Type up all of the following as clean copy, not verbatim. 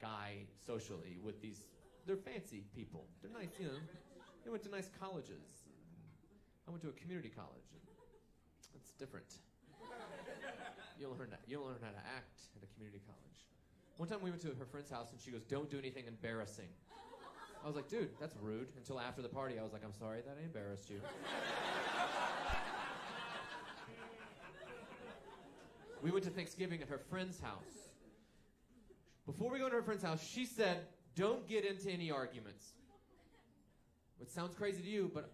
guy socially with these. They're fancy people. They're nice, you know. They went to nice colleges. I went to a community college. That's different. You'll learn how to act at a community college. One time we went to her friend's house and she goes, "Don't do anything embarrassing." I was like, "Dude, that's rude." Until after the party, I was like, "I'm sorry that I embarrassed you." We went to Thanksgiving at her friend's house. Before we go to her friend's house, she said, "Don't get into any arguments." It sounds crazy to you, but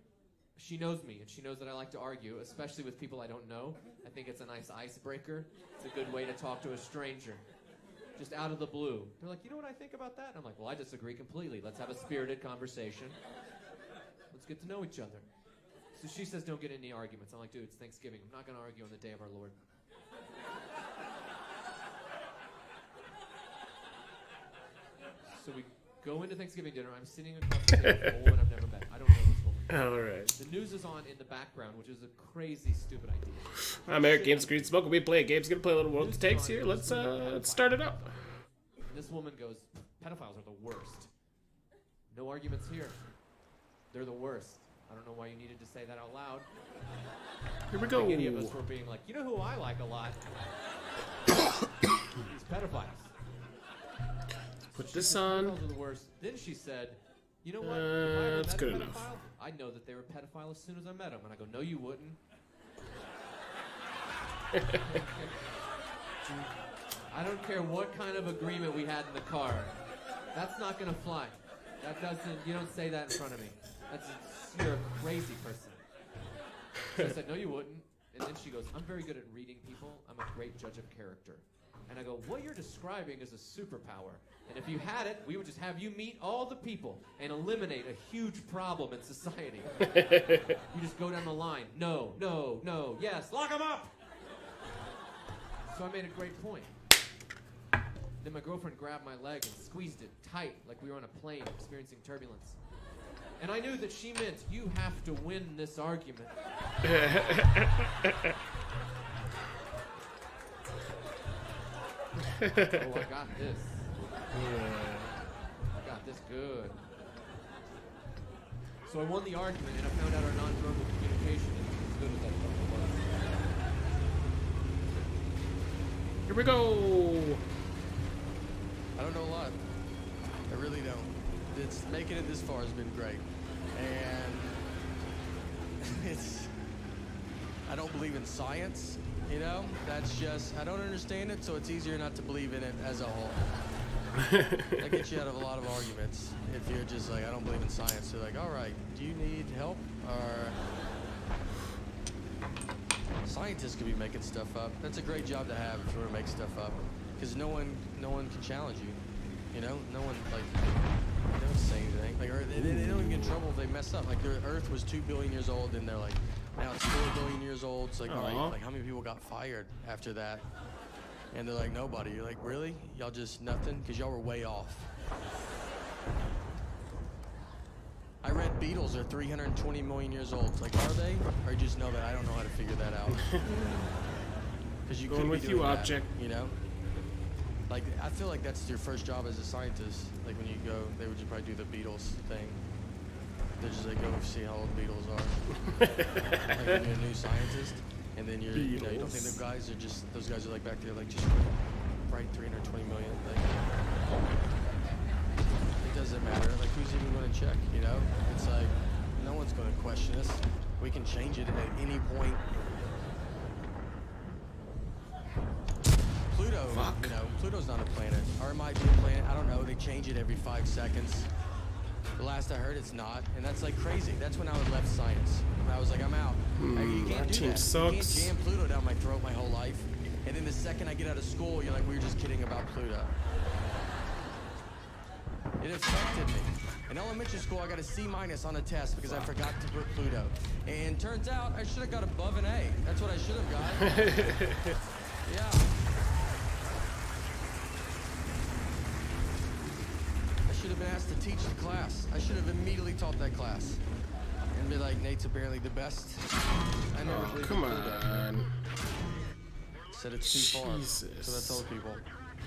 she knows me, and she knows that I like to argue, especially with people I don't know. I think it's a nice icebreaker. It's a good way to talk to a stranger, just out of the blue. They're like, "You know what I think about that?" And I'm like, "Well, I disagree completely. Let's have a spirited conversation. Let's get to know each other." So she says, "Don't get in any arguments." I'm like, "Dude, it's Thanksgiving. I'm not going to argue on the day of our Lord." So we go into Thanksgiving dinner. I'm sitting across the table from a woman I've never met. I don't know this woman. All right. The news is on in the background, which is a crazy, stupid idea. I'm Eric, Games&Greenz. Welcome. We play games. Gonna play a little WoT takes here. Let's start it up. And this woman goes, "Pedophiles are the worst. No arguments here. They're the worst." I don't know why you needed to say that out loud. Here we go. Like any of us were being like, "You know who I like a lot? These pedophiles." Put this on. Pedophiles are the worst. Then she said, "You know what? If I ever That's met good a enough. pedophile, I'd know that they were a pedophile as soon as I met them." And I go, "No, you wouldn't." I don't care what kind of agreement we had in the car. That's not going to fly. That doesn't, you don't say that in front of me. You're a crazy person. So I said, "No, you wouldn't." And then she goes, "I'm very good at reading people. I'm a great judge of character." And I go, "What you're describing is a superpower. And if you had it, we would just have you meet all the people and eliminate a huge problem in society. You just go down the line. No, no, no, yes, lock them up." So I made a great point. Then my girlfriend grabbed my leg and squeezed it tight like we were on a plane experiencing turbulence. And I knew that she meant, "You have to win this argument." Oh, I got this. I got this good. So I won the argument, and I found out our nonverbal communication isn't as good as I thought it was. Here we go. I don't know a lot. I really don't. Making it this far has been great. And I don't believe in science, you know? That's just, I don't understand it, so it's easier not to believe in it as a whole. That gets you out of a lot of arguments. If you're just like, "I don't believe in science," they're like, "All right, do you need help?" Or scientists could be making stuff up. That's a great job to have if you want to make stuff up, because no one can challenge you. You know, no one they don't say anything. Like, or they don't even get in trouble if they mess up. Like, the Earth was 2 billion years old, and they're like, now it's 4 billion years old. It's like, all right, like, how many people got fired after that? And they're like, "Nobody." You're like, "Really? Y'all just nothing?" Because y'all were way off. I read beetles are 320 million years old. It's like, are they? Or you just know that I don't know how to figure that out. Because you Going with you, object. You know? Like, I feel like that's your first job as a scientist. Like, when you go, they would just probably do the Beatles thing. They just like, go see how old Beatles are. Like, when you're a new scientist, and then you know, you don't think the guys are just, those guys are like back there, like, just right 320 million. Like, it doesn't matter. Like, who's even going to check, you know? It's like, no one's going to question us. We can change it at any point. Pluto, you know, Pluto's not a planet. Or it might be a planet. I don't know. They change it every 5 seconds. The last I heard, it's not. And that's like crazy. That's when I would left science. I was like, I'm out. You can't do that. Sucks. You can't jam Pluto down my throat my whole life. And then the second I get out of school, you're like, we were just kidding about Pluto. It affected me. In elementary school, I got a C- on a test because I forgot to put Pluto. And turns out I should have got above an A. That's what I should have got. Yeah. I should have been asked to teach the class. I should have immediately taught that class. And be like, Nate's apparently the best. I never Oh, come on. said it's too far. So I told people.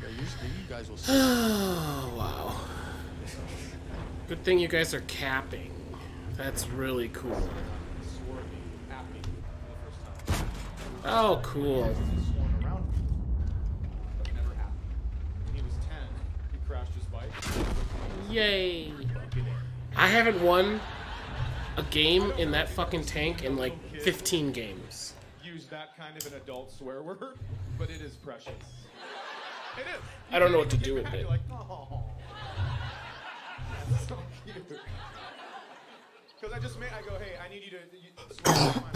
Yeah, you guys will see. Oh, wow. Good thing you guys are capping. That's really cool. Oh, cool. Yay. I haven't won a game in that fucking tank in like 15 games. Use that kind of an adult swear word, but it is precious. It is. I don't know what to do with it. You're like, oh, that's so cute. Because I just made, I go, hey, I need you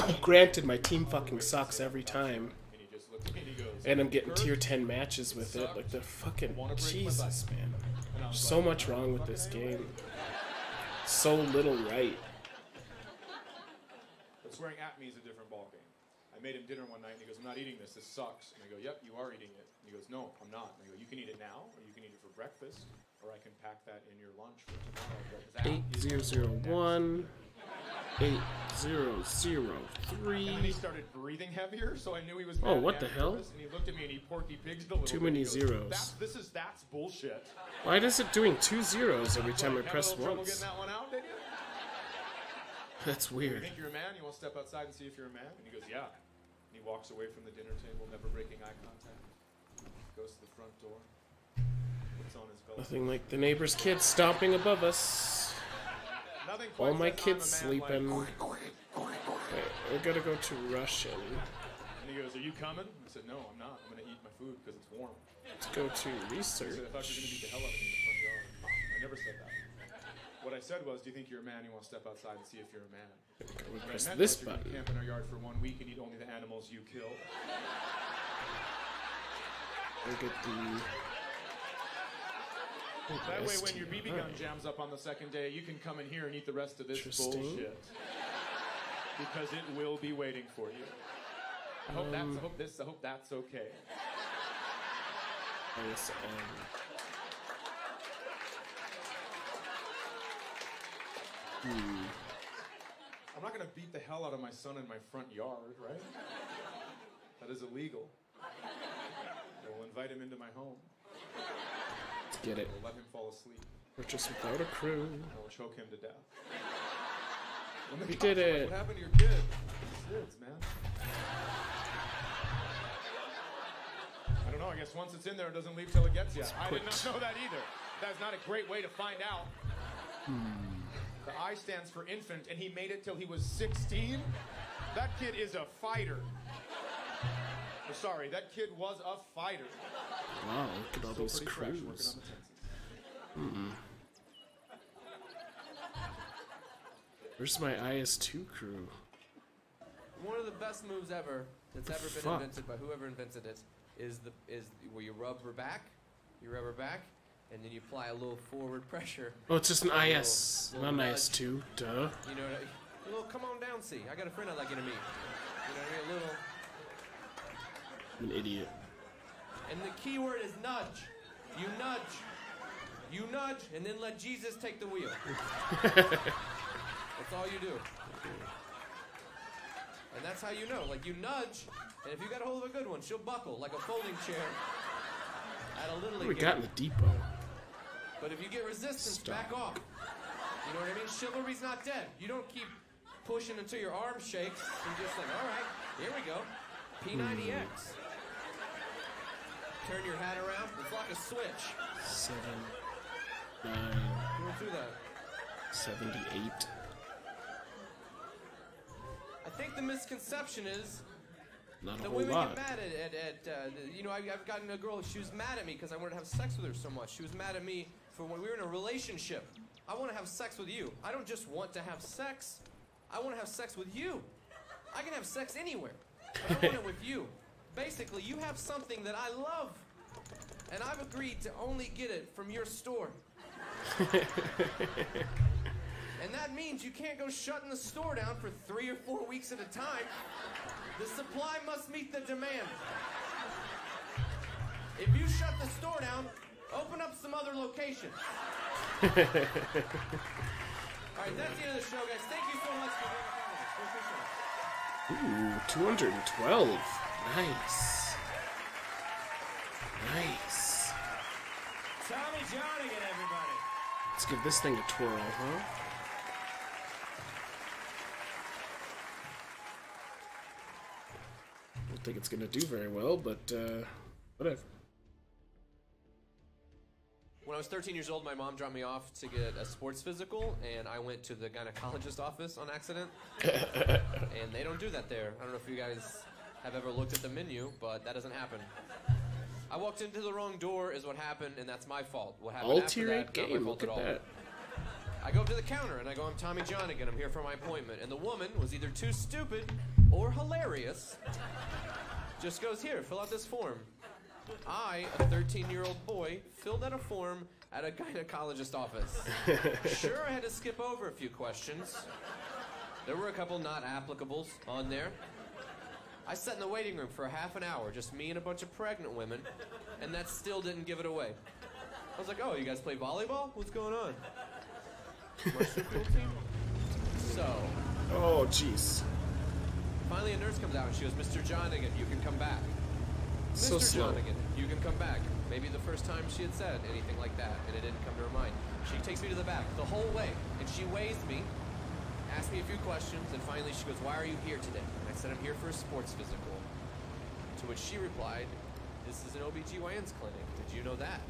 to. Granted, my team fucking sucks every time. And I'm getting tier 10 matches with it. Like, the fucking. Jesus, man. There's so much wrong with this game. So little right. But swearing at me is a different ballgame. I made him dinner one night and he goes, I'm not eating this. This sucks. And I go, yep, you are eating it. And he goes, no, I'm not. And I go, you can eat it now, or you can eat it for breakfast, or I can pack that in your lunch for tomorrow. 8001. 8003. And then he started breathing heavier, so I knew he was. Oh, what the hell? And he looked at me and he porky pigged a little. Too bit. many Goes, zeros. That's bullshit. Why is it doing 2 zeros every time I press Trouble once? getting that one out, did you? That's You weird. think you're a man? You want to step outside and see if you're a man? And he goes, yeah. And he walks away from the dinner table, never breaking eye contact. Goes to the front door. Puts on his belt. Nothing like the neighbor's kids stomping above us. Nothing quite All my says I'm a kids man sleeping. like- Wait, we gotta go to Russian. And he goes, are you coming? I said, no, I'm not. I'm going to eat my food because it's warm. Let's go to I research. said, I thought you were going to beat the hell out of me in the front yard. I never said that. What I said was, do you think you're a man? You want to step outside and see if you're a man? We What I press meant this was, you're gonna button. camp in our yard for 1 week and eat only the animals you kill. Look at the. That way, when your BB gun jams up on the second day, you can come in here and eat the rest of this Interesting. bullshit. Because it will be waiting for you. I hope that's okay. I'm not gonna beat the hell out of my son in my front yard, right? That is illegal. I will invite him into my home. Get it. I will let him fall asleep. Purchase without a crew. I will choke him to death. We did it. What happened to your kid? Kids, man. I don't know. I guess once it's in there, it doesn't leave till it gets you. I did not know that either. That's not a great way to find out. The I stands for infant, and he made it till he was 16. That kid is a fighter. Oh, sorry, that kid was a fighter. Wow, look at all Still these pretty fresh, working crews. on the tenses. Where's my IS2 crew? One of the best moves ever that's ever been fuck? invented by whoever invented it is where you rub her back, and then you apply a little forward pressure. Oh, it's just an IS, little not an nudge. IS2. Duh. You know, a little come on down, see. I got a friend I'd like you to meet. You know what I mean? A little. I'm an idiot. And the key word is nudge. You nudge. You nudge, and then let Jesus take the wheel. That's all you do. And that's how you know. Like, you nudge, and if you got a hold of a good one, she'll buckle like a folding chair at a Little What do League we got in game. the depot? But if you get resistance, Stop. back off. You know what I mean? Chivalry's not dead. You don't keep pushing until your arm shakes. You're just like, all right, here we go. P90X. Turn your hat around. It's like a switch. 7, 9, You went through that. 78. I think the misconception is Not a that whole women lot. get mad you know, I've gotten a girl, she was mad at me because I wanted to have sex with her so much. She was mad at me for when we were in a relationship. I want to have sex with you. I don't just want to have sex. I want to have sex with you. I can have sex anywhere, but I want it with you. Basically, you have something that I love, and I've agreed to only get it from your store. And that means you can't go shutting the store down for 3 or 4 weeks at a time. The supply must meet the demand. If you shut the store down, open up some other location. All right, that's the end of the show, guys. Thank you so much for being a part of this. We appreciate it. Ooh, 212. Nice. Nice. Tommy John again, everybody. Let's give this thing a twirl, huh? I don't think it's gonna do very well, but whatever. When I was 13 years old, my mom dropped me off to get a sports physical, and I went to the gynecologist office on accident. And they don't do that there. I don't know if you guys have ever looked at the menu, but that doesn't happen. I walked into the wrong door is what happened, and that's my fault. What happened after that, not my fault look at at all. that. I go up to the counter, and I go, I'm Tommy John again. I'm here for my appointment. And the woman was either too stupid or hilarious. Just goes, here, fill out this form. I, a 13-year-old boy, filled out a form at a gynecologist office. Sure, I had to skip over a few questions. There were a couple not applicables on there. I sat in the waiting room for half an hour, just me and a bunch of pregnant women, and that still didn't give it away. I was like, oh, you guys play volleyball? What's going on? Commercial field team? So. Oh, jeez. Finally, a nurse comes out and she goes, Mr. Johnigan, you can come back. So Mr. slow. Johnigan, you can come back. Maybe the first time she had said anything like that, and it didn't come to her mind. She takes me to the back the whole way, and she weighs me, asks me a few questions, and finally she goes, why are you here today? And I said, I'm here for a sports physical. To which she replied, this is an OBGYN's clinic. Did you know that?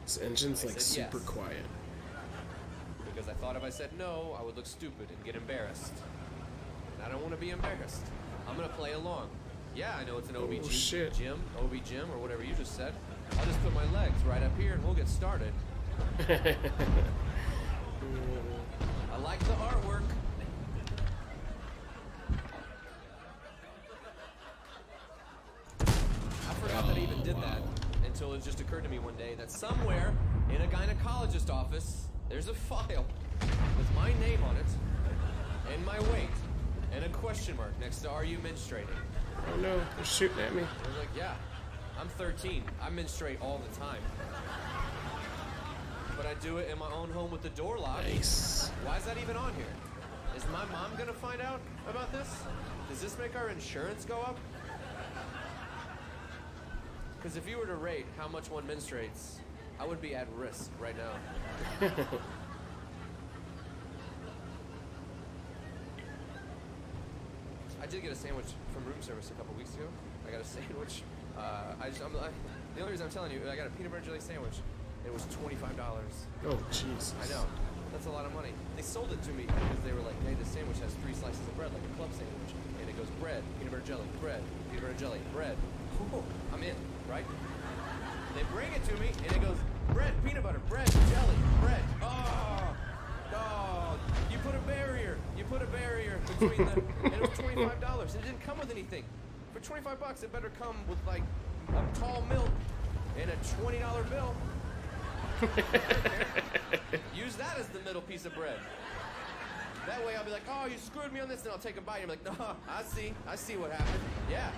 This engine's like said super yes. quiet. Because I thought if I said no, I would look stupid and get embarrassed. And I don't want to be embarrassed. I'm going to play along. Yeah, I know it's an OB gym, OB gym, or whatever you just said. I'll just put my legs right up here and we'll get started. I like the artwork. I forgot that I even did that until it just occurred to me one day that somewhere in a gynecologist office, there's a file with my name on it, and my weight, and a question mark next to, are you menstruating? Oh no, they're shooting at me. I was like, yeah, I'm 13. I menstruate all the time. But I do it in my own home with the door locked. Nice. Why is that even on here? Is my mom gonna find out about this? Does this make our insurance go up? Because if you were to rate how much one menstruates, I would be at risk right now. I did get a sandwich from room service a couple weeks ago. I got a sandwich. The only reason I'm telling you, I got a peanut butter jelly sandwich. It was $25. Oh, Jesus. I know. That's a lot of money. They sold it to me because they were like, hey, this sandwich has 3 slices of bread, like a club sandwich. And it goes bread, peanut butter jelly, bread, peanut butter jelly, bread. Ooh, I'm in, right? They bring it to me, and it goes bread, peanut butter, bread, jelly, bread. Oh, you put a barrier. You put a barrier between them, and it was $25. It didn't come with anything. For $25, it better come with like a tall milk and a $20 bill. Use that as the middle piece of bread. That way I'll be like, oh, you screwed me on this, and I'll take a bite. And I'm like, no, I see what happened. Yeah.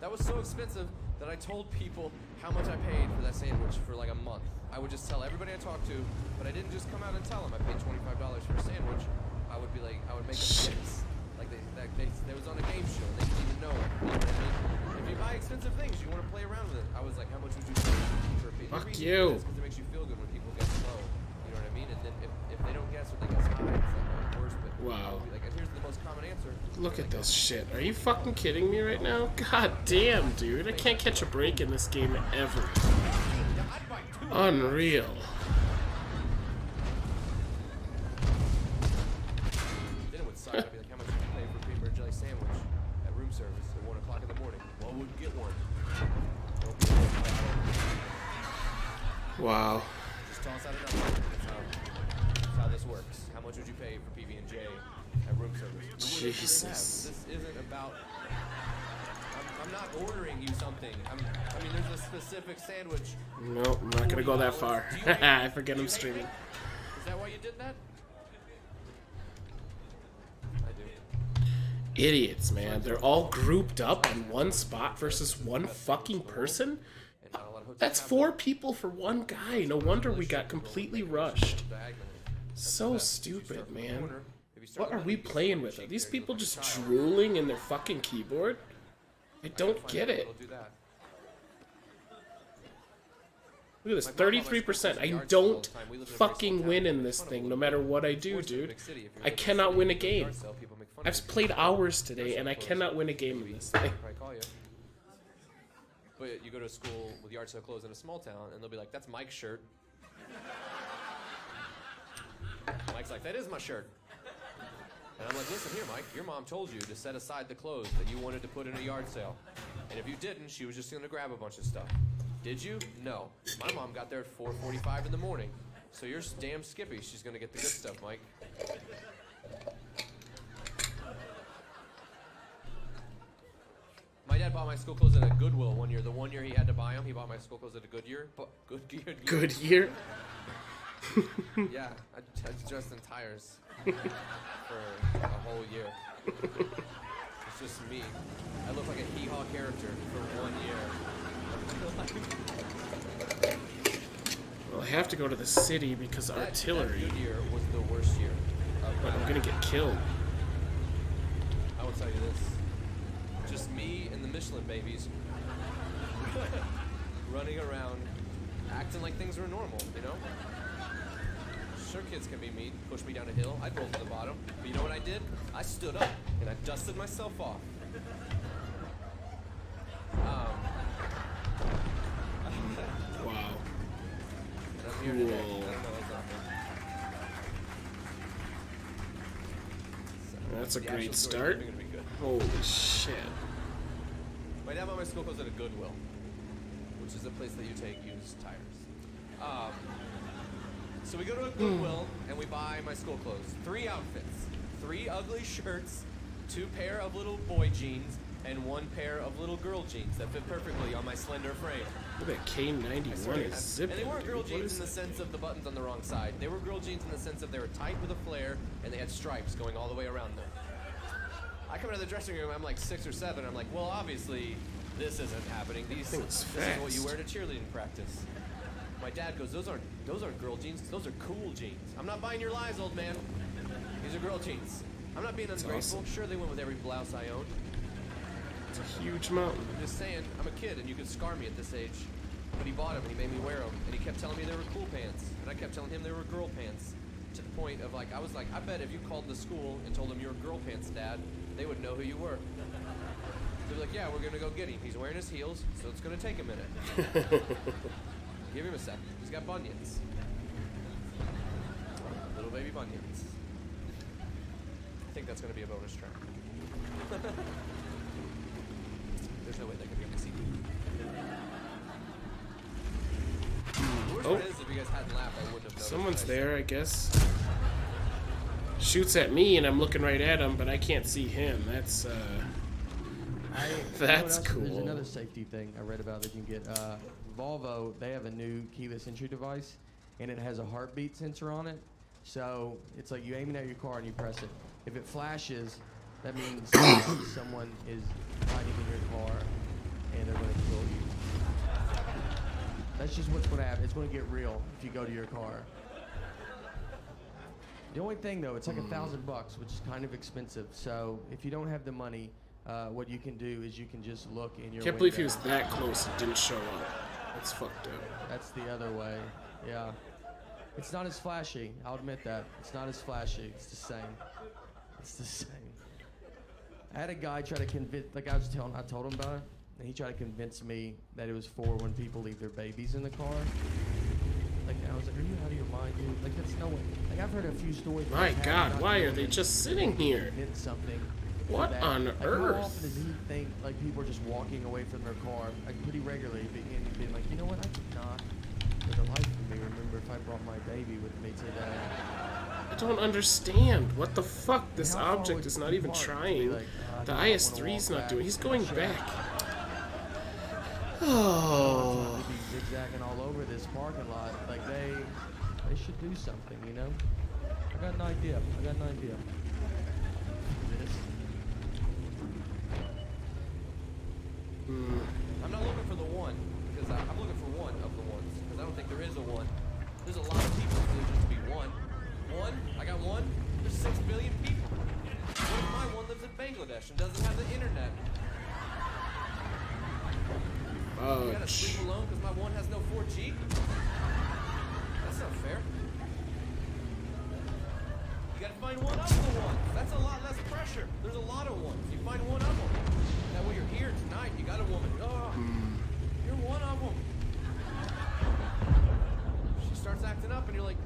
That was so expensive that I told people how much I paid for that sandwich for like a month. I would just tell everybody I talked to, but I didn't just come out and tell them I paid $25 for a sandwich. I would be like, I would make them guess. Like they was on a game show and they didn't even know it. You know what I mean? If you buy expensive things, you want to play around with it. I was like, how much would you pay for a piece? Fuck you. Because it makes you feel good when people guess low. You know what I mean? And then if they don't guess or they guess high, it's like worse. But wow. Like, here's the most common answer. Look at this shit. Are you fucking kidding me right now? God damn, dude. I can't catch a break in this game ever. Unreal. Then it would suck. I'd be like, how much would you pay for a peanut butter jelly sandwich at room service at 1 o'clock in the morning? Well, we'd get one. Wow. Just toss out a number. That's how this works. How much would you pay for PB&J at room service? Jesus. This isn't about... I'm not ordering you something. I mean, there's a specific sandwich. Nope, I'm not gonna go that far. I forget I'm streaming. Is that why you did that? I do. Idiots, man. They're all grouped up on one spot versus one fucking person? That's 4 people for one guy. No wonder we got completely rushed. So stupid, man. What are we playing with? Are these people just drooling in their fucking keyboard? I don't get it. Look at this, 33%. I don't fucking win in this thing, no matter what I do, dude. I cannot win a game. I've played hours today, and I cannot win a game in this thing. But you go to school with yard sale clothes in a small town, and they'll be like, "That's Mike's shirt." Mike's like, "That is my shirt." And I'm like, "Listen here, Mike. Your mom told you to set aside the clothes that you wanted to put in a yard sale. And if you didn't, she was just going to grab a bunch of stuff. Did you? No. My mom got there at 4:45 in the morning. So you're damn skippy. She's going to get the good stuff, Mike." My dad bought my school clothes at a Goodwill one year. The one year he had to buy them, he bought my school clothes at a Goodyear. Goodyear? Yeah, I dressed in tires for a whole year. It's just me. I look like a hee-haw character for 1 year. Well, I have to go to the city because artillery. That Goodyear was the worst year. But I'm gonna get killed. I will tell you this. Just me and the Michelin babies running around acting like things were normal, you know? Sure, kids can be mean, push me down a hill, I'd roll to the bottom. But you know what I did? I stood up and I dusted myself off. Wow. And I'm here today. I don't know what's up, man. That's a great start. Holy shit. My dad bought my school clothes at a Goodwill, which is a place that you take used tires. So we go to a Goodwill and we buy my school clothes. 3 outfits, 3 ugly shirts, 2 pair of little boy jeans, and 1 pair of little girl jeans that fit perfectly on my slender frame. Look at K91 is zipping. And they weren't girl jeans in the sense of the buttons on the wrong side. They were girl jeans in the sense of they were tight with a flare and they had stripes going all the way around them. I come out of the dressing room, I'm like 6 or 7. I'm like, well, obviously, this isn't happening. This is what you wear to cheerleading practice. My dad goes, those aren't girl jeans. Those are cool jeans. I'm not buying your lies, old man. These are girl jeans. I'm not being ungrateful. Awesome. Sure, they went with every blouse I owned. It's a huge mountain. I'm just saying, I'm a kid, and you could scar me at this age. But he bought them, and he made me wear them. And he kept telling me they were cool pants. And I kept telling him they were girl pants. To the point of, like, I was like, I bet if you called the school and told them you were girl pants, Dad, they would know who you were. They're like, yeah, we're going to go get him. He's wearing his heels, so it's going to take a minute. Give him a sec. He's got bunions. Little baby bunions. I think that's going to be a bonus track. There's no way they can be on the CD. The worst part is, if you guys hadn't laughed, I wouldn't have noticed. Someone's there, I guess. Shoots at me, and I'm looking right at him, but I can't see him. That's, that's cool. There's another safety thing I read about that you can get. Volvo, they have a new keyless entry device, and it has a heartbeat sensor on it. So it's like you aim it at your car and you press it. If it flashes, that means someone is hiding in your car and they're going to kill you. That's just what's going to happen. It's going to get real if you go to your car. The only thing, though, it's like $1,000, which is kind of expensive. So if you don't have the money, what you can do is you can just look in your Can't believe he was that close and didn't show up. That's fucked up. That's the other way. Yeah. It's not as flashy. I'll admit that. It's not as flashy. It's the same. It's the same. I had a guy try to convince, like I told him about it, and he tried to convince me that it was for when people leave their babies in the car. Like, I was like, are you out of your mind, dude? Like, that's no way. Like, I've heard a few stories. My God, why are they just sitting here? Something. What on earth? How often does he think, like, people are just walking away from their car, like, pretty regularly, being like, you know what, I could not, for the life of me, remember if I brought my baby with me today. I don't understand. What the fuck? This object is not even trying. Like, the IS-3's not doing. He's going back. Oh. They'd be zigzagging all over this parking lot. Like, they should do something, you know? I got an idea. This. I'm not looking for the one, because I'm looking for one of the ones, because I don't think there is a one. There's a lot of people who just to be one. One? I got one? There's 6 billion people. What if my one lives in Bangladesh and doesn't have the internet? I gotta sleep alone because my one has no 4G? gotta find one of the ones. That's a lot less pressure. There's a lot of ones. You find one of them. That way you're here tonight. You got a woman. Oh, you're one of them. She starts acting up, and you're like,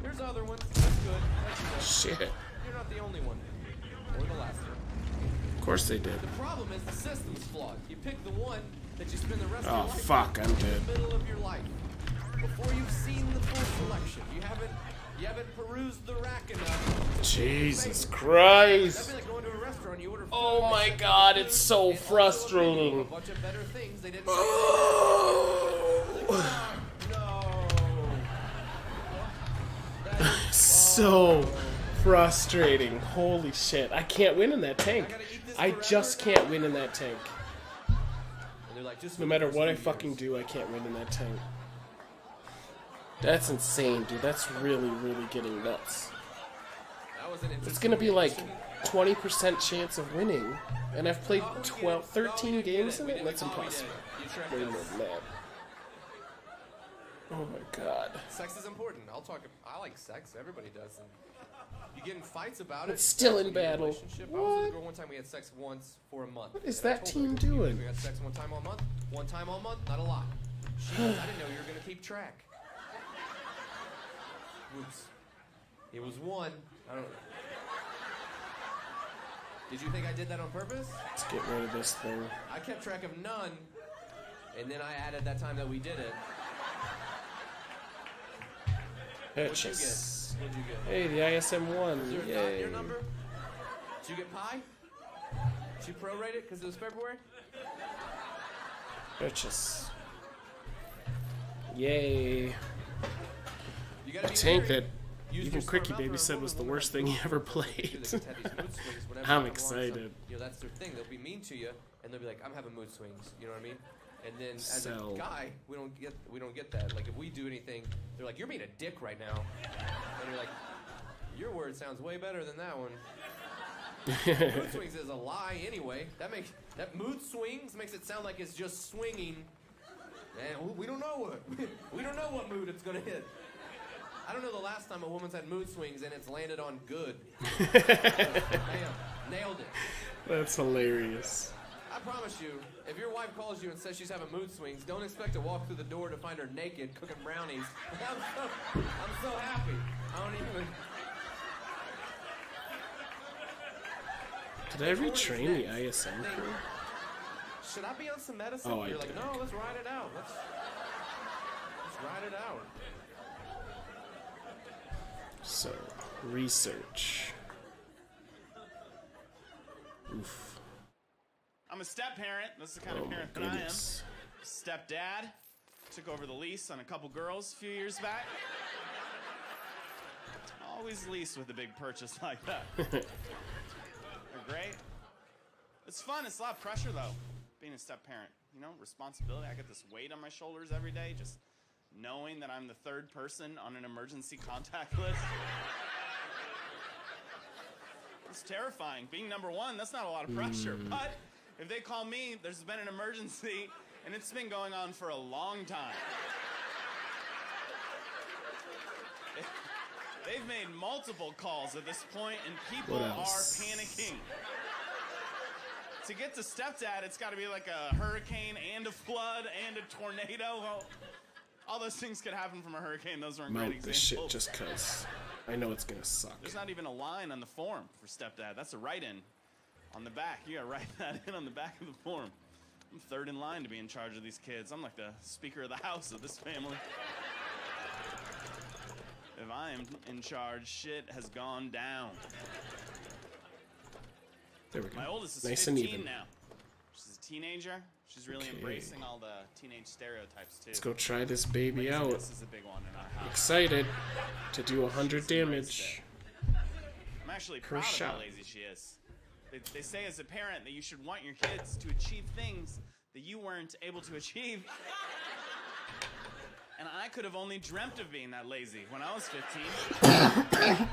"There's other ones. That's good. That's good. Shit. You're not the only one, or the last one." Of course they did. The problem is the system's flawed. You pick the one that you spend the rest of Oh your life fuck, with I'm in dead. the middle of your life. Before you've seen the full selection, you haven't perused the rack enough. Jesus That'd Christ. be like going to a restaurant. You order food, Oh my they god, serve it's food, so and also a frustrating. menu of a bunch of better things they didn't Oh. No. That is, So frustrating. Holy shit. I can't win in that tank. I just can't win in that tank. and they're like, just No matter what I fucking do, I can't win in that tank. That's insane, dude. That's really, really getting nuts. That was an It's gonna be like 20% chance of winning, and I've played 13 games in it, and that's impossible. Way more than that. Oh my god. Sex is important. I like sex. Everybody does. And you get in fights about it. It's still in That's when you're battle. relationship. I was with a What? girl one time. We had sex once for a month. What is And I that told her, team doing? We had sex one time all month. One time all month. Not a lot. She goes, I didn't know you were gonna keep track. Whoops. It was one. I don't. Did you think I did that on purpose? Let's get rid of this thing. I kept track of none, and then I added that time that we did it. What'd you get? Purchase. What'd you get? Hey, the ISM1. Is there a dot in Yay. your number? Did you get pi? Did you prorate it because it was February? Purchase. Yay. You A gotta be tank very- that use even your smart Cricky mouth Baby for a said woman, was the women worst have thing he mood ever swings. played. They just have these mood swings whenever I'm they want excited. something. You know, that's their thing. They'll be mean to you, and they'll be like, "I'm having mood swings." You know what I mean? And then as So- a guy, we don't get that. Like if we do anything, they're like, "You're being a dick right now," and you're like, "Your word sounds way better than that one." Mood swings is a lie anyway. That mood swings makes it sound like it's just swinging. And we don't know what mood it's gonna hit. I don't know the last time a woman's had mood swings and it's landed on good. Bam, nailed it. That's hilarious. I promise you, if your wife calls you and says she's having mood swings, don't expect to walk through the door to find her naked cooking brownies. I'm so happy. I don't even. Did I retrain the ISM crew? Should I be on some medicine? Oh, I You're like, did. no, let's ride it out. Let's ride it out. So, research. Oof. I'm a step parent. That's the kind Oh of my parent that I am. goodness. Stepdad. Took over the lease on a couple girls a few years back. Always lease with a big purchase like that. They're great. It's fun. It's a lot of pressure, though, being a step parent. You know, responsibility. I get this weight on my shoulders every day, just knowing that I'm the third person on an emergency contact list. It's terrifying. Being number one, that's not a lot of pressure. But if they call me, there's been an emergency, and it's been going on for a long time. They've made multiple calls at this point, and people What are else? panicking. To get to stepdad, it's got to be like a hurricane and a flood and a tornado. Well, all those things could happen from a hurricane. Those aren't great Mount this shit examples. just cause I know it's gonna suck. There's not even a line on the form for stepdad. That's a write-in on the back. You gotta write that in on the back of the form. I'm third in line to be in charge of these kids. I'm like the speaker of the house of this family. If I'm in charge, shit has gone down. There we go. My oldest is Nice and 15 even. now. She's a teenager. She's really Okay. embracing all the teenage stereotypes too. Let's go try this baby out. This is a big one in our house. Excited to do 100 damage. I'm actually proud of shot. how lazy she is. They say as a parent that you should want your kids to achieve things that you weren't able to achieve. And I could have only dreamt of being that lazy when I was 15.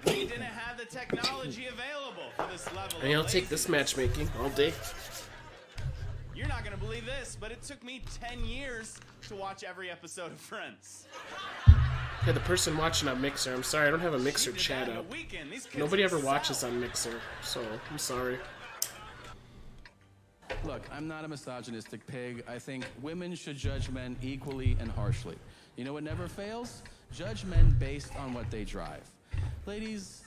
We didn't have the technology available for this level And I'll of take this laziness. matchmaking all day. You're not gonna believe this, but it took me 10 years to watch every episode of Friends. Hey, the person watching on Mixer, I'm sorry, I don't have a Mixer chat up. Nobody ever watches on Mixer, so I'm sorry. Look, I'm not a misogynistic pig. I think women should judge men equally and harshly. You know what never fails? Judge men based on what they drive. Ladies,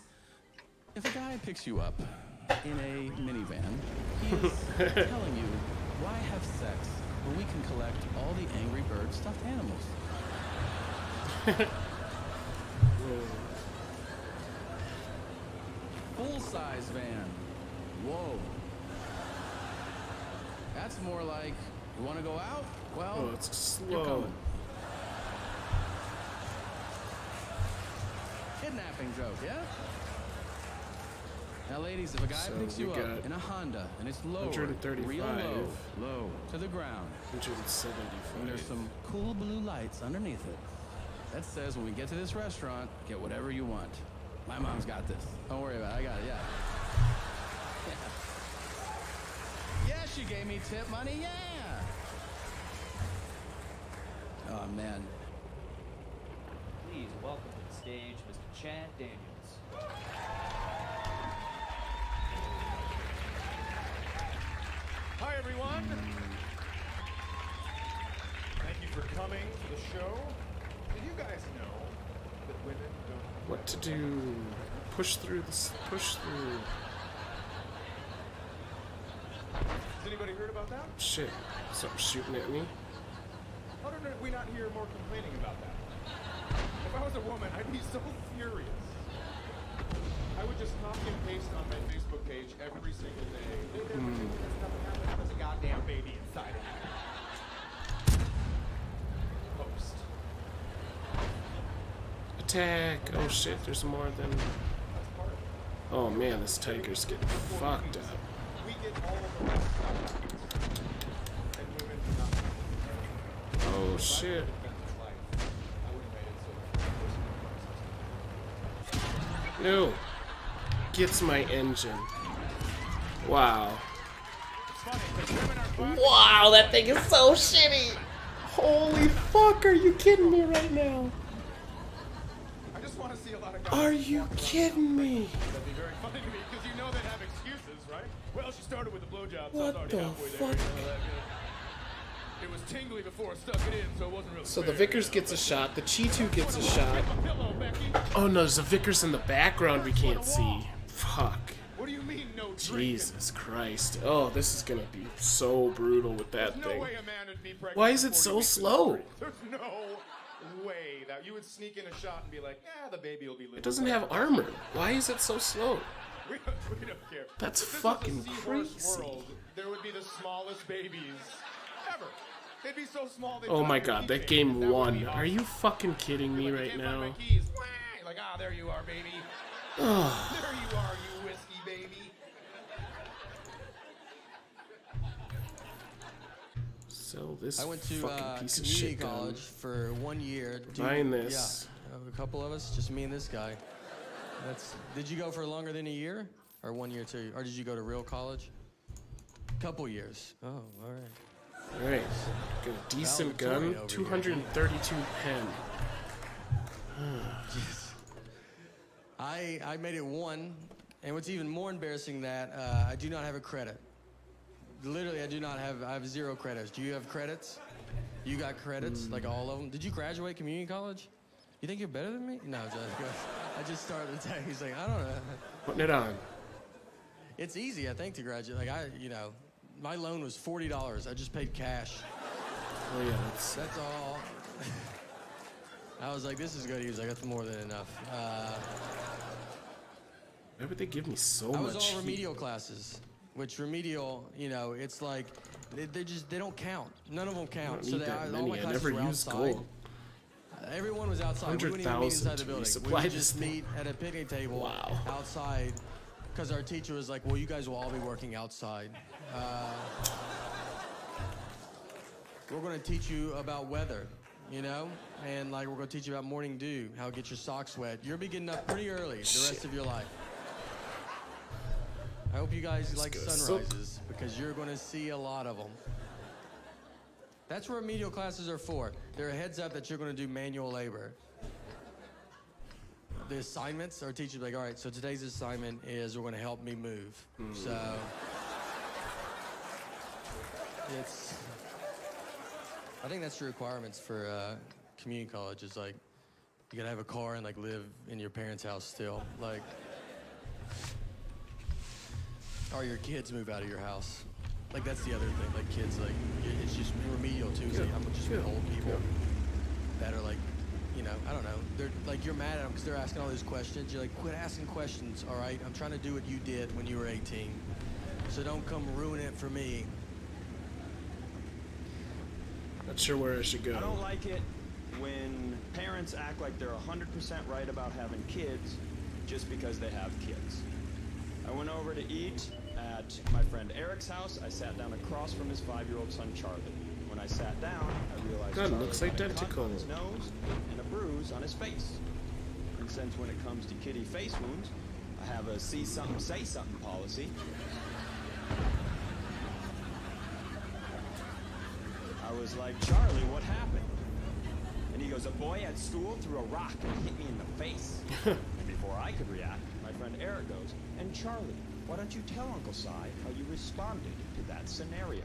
if a guy picks you up in a minivan, he is telling you, why have sex when we can collect all the Angry Bird stuffed animals? Full-size van. Whoa. That's more like, you want to go out? Well, Oh, it's you're slow. coming. Kidnapping joke, yeah? Now, ladies, if a guy So picks we you got up in a Honda and it's low, 135. real low to the ground, and there's 175. some cool blue lights underneath it, that says when we get to this restaurant, get whatever you want. My mom's got this. Don't worry about it. I got it, yeah. Yeah, she gave me tip money, yeah. Oh, man. Please welcome to the stage Mr. Chad Daniels. Hi, everyone. Thank you for coming to the show. Did you guys know that women don't... What to do? Push through this. Push through. Has anybody heard about that? Shit. Something shooting at me. How did we not hear more complaining about that? If I was a woman, I'd be so furious. I would just copy and paste on my Facebook page every single day. There's nothing happening. There's a goddamn baby inside of you. Post. Attack! Oh shit, there's more than... Oh man, this tiger's getting fucked up. We get all of the best stuff. And women do not. Oh shit. No. Gets my engine. Wow. Wow, that thing is so shitty. Holy fuck, are you kidding me right now? I just want to see a lot of guys. Are you kidding me? That'd be very funny to me because you know they'd have excuses, right? Well, she started with a blowjob, so I was What already the halfway there. fuck? It was tingly before I stuck it in, so it wasn't really So the fair, Vickers you know, gets a but- shot, the Chi2 gets a shot. Hello, Becky. Oh no, there's a Vickers in the background we can't see. Fuck. What do you mean, no drinking? Jesus Christ. Oh, this is gonna be so brutal with that There's no thing. way a man would be pregnant. Why is it before so he makes it slow? over. There's no way that you would sneak in a shot and be like, yeah, the baby will be living. It doesn't have armor. Why is it so slow? We don't care. That's If this fucking was a seahorse crazy. world, there would be the smallest babies ever. They'd be so small. They'd Oh my drop god, your that keychain. game That would won. be Are awesome. you fucking kidding me You're like, right "I can't find now? my keys." Wah! Like, there you are, baby. There you are, you whiskey baby. So this I went to fucking piece of community shit gun. college for 1 year. Buying this. Yeah, a couple of us, just me and this guy. Did you go for longer than a year? Or 1 year, 2 years? Or did you go to real college? Couple years. Oh, all right. Alright. Got a decent gun. Valedictorian over 232 pen. I made it 1, and what's even more embarrassing that I do not have a credit. Literally, I have 0 credits. Do you have credits? You got credits, like all of them? Did you graduate community college? You think you're better than me? No, I just started the tech. He's like, I don't know. Putting it on. It's easy, I think, to graduate. Like, my loan was $40. I just paid cash. Oh yeah, that's... That's all. I was like, this is good. He was like, that's more than enough. Why would they give me so I much was all heat? remedial classes, which remedial, it's like, they don't count. None of them I count. don't need that all many. my I classes never were used outside. gold. Everyone was outside. We wouldn't even meet 100,000 inside the to building. We resupply would this just thing. meet at a picnic table Wow. outside, because our teacher was like, well, you guys will all be working outside. We're going to teach you about weather, and like we're going to teach you about morning dew, how to get your socks wet. You'll be getting up pretty early the rest of your life. I hope you guys like go sunrises, because you're going to see a lot of them. That's what remedial classes are for. They're a heads up that you're going to do manual labor. the assignments, our teacher's like, all right, so today's assignment is we're going to help me move. So it's, I think that's the requirements for community college is like, you got to have a car and like live in your parents' house still. Like, or your kids move out of your house. Like, that's the other thing. Like, kids, like, it's just remedial, too. So I'm just with old people that are, like, you know, I don't know. They're, like, you're mad at them because they're asking all these questions. You're like, quit asking questions, all right? I'm trying to do what you did when you were 18. So don't come ruin it for me. Not sure where I should go. I don't like it when parents act like they're 100% right about having kids just because they have kids. I went over to eat at my friend Eric's house. I sat down across from his 5-year-old son, Charlie. When I sat down, I realized God, Charlie looks had a cut identical. on his nose and a bruise on his face. And since when it comes to kitty face wounds, I have a see something, say something policy. I was like, Charlie, what happened? And he goes, a boy at school threw a rock and hit me in the face. And before I could react, my friend Eric goes, and Charlie, why don't you tell Uncle Si how you responded to that scenario?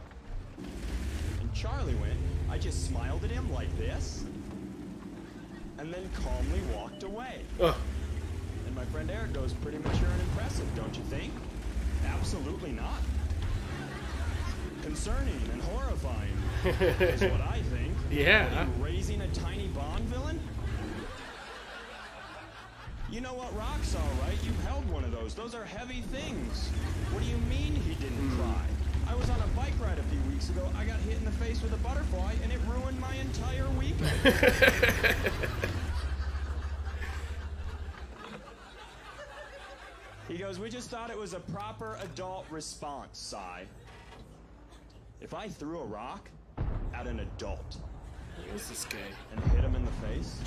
And Charlie went, I just smiled at him like this, and then calmly walked away. And my friend Eric goes, pretty mature and impressive, don't you think? Absolutely not. Concerning and horrifying is what I think. Yeah. What, are you raising a tiny Bond villain? You know what rocks all right? You held one of those. Those are heavy things. What do you mean he didn't cry? I was on a bike ride a few weeks ago. I got hit in the face with a butterfly, and it ruined my entire weekend. He goes, we just thought it was a proper adult response, Si. If I threw a rock at an adult Who's this guy? and hit him in the face,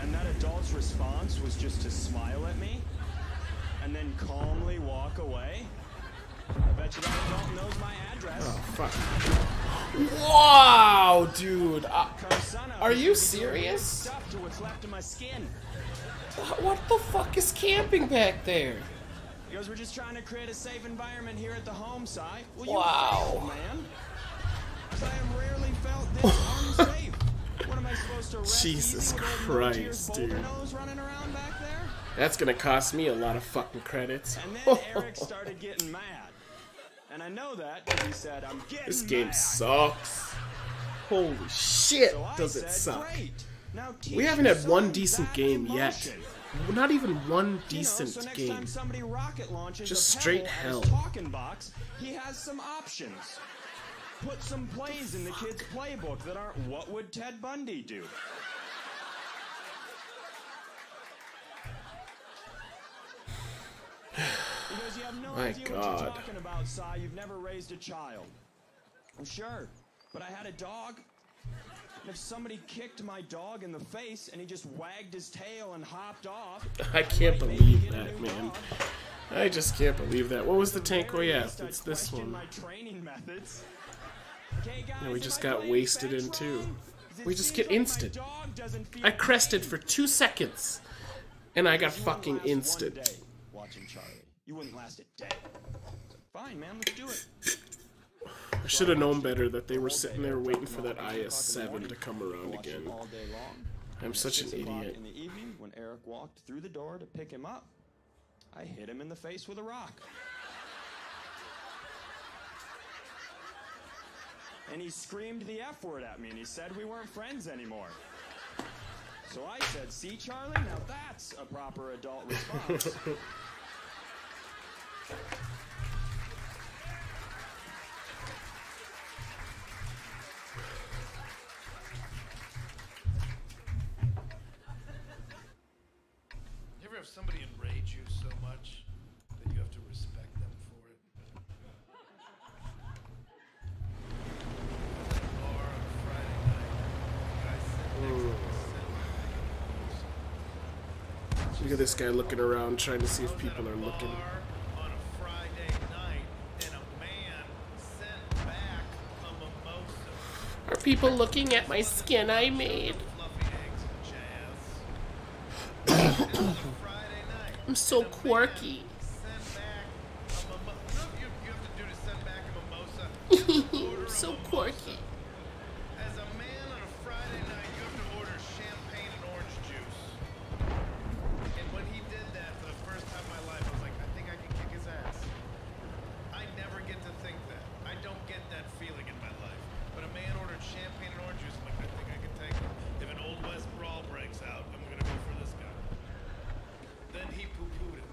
and that adult's response was just to smile at me and then calmly walk away, I bet you that adult knows my address. Oh, fuck. Wow, dude. Are you serious? Stuff to what's left of my skin. What the fuck is camping back there? He goes, we're just trying to create a safe environment here at the home, Si. Well, you Wow. failed, man. I have rarely felt this unsafe. What am I supposed to rest Jesus easy with old Christ, no-tears dude. Volcanoes running around back there? That's gonna cost me a lot of fucking credits. And then Eric started getting mad. And I know that because he said, I'm getting This game mad. sucks. Holy shit, So I does it said, suck. Great. Now teach We haven't had your one son decent that game yet. emotion. Not even one You know, decent so next game. time somebody rocket launches Just a straight pebble hell. at his talking box, he has some options. Put some plays in the kid's playbook that aren't what would Ted Bundy do. Because you have no My idea what God. you're talking about, Si. You've never raised a child. I'm sure, but I had a dog. And if somebody kicked my dog in the face and he just wagged his tail and hopped off, I can't might maybe believe get a that, new man. dog. I just can't believe that. What was the tank? Oh yeah, Least I'd it's this question one. my training methods. Okay, guys, Yeah, we if just I got play wasted specs in too. wrong, it We just seems get like my instant. dog doesn't feel I crested pain. for 2 seconds, and I got You wouldn't fucking last one instant. day watching Charlie. You wouldn't last a day. Fine, man, let's do it. I should have known better that they were sitting there waiting for that IS-7 to come around Watch him again. all day long. I'm such an 6 o'clock idiot. in the evening, when Eric walked through the door to pick him up, I hit him in the face with a rock. And he screamed the F word at me, and he said we weren't friends anymore. So I said, see, Charlie, now that's a proper adult response. You ever have somebody enrage you so much that you have to respect them for it? At a bar on a Friday night, guy sitting next to me. Look at this guy looking around, trying to see if people are looking. On a Friday night, and a man sent back a mimosa. Are people looking at my skin I made? Fluffy eggs and jazz. Friday night. I'm so And a man quirky. sent back a mimosa. You know what you have to do to send back a mimosa? You have to order a So mimosa. quirky. As a man on a Friday night, you have to order champagne and orange juice. And when he did that for the first time in my life, I was like, I think I can kick his ass. I never get to think that. I don't get that feeling in my life. But a man ordered champagne and orange juice, I'm like, I think I can take him. If an Old West brawl breaks out, I'm gonna go for this guy. Then he poo-pooed it.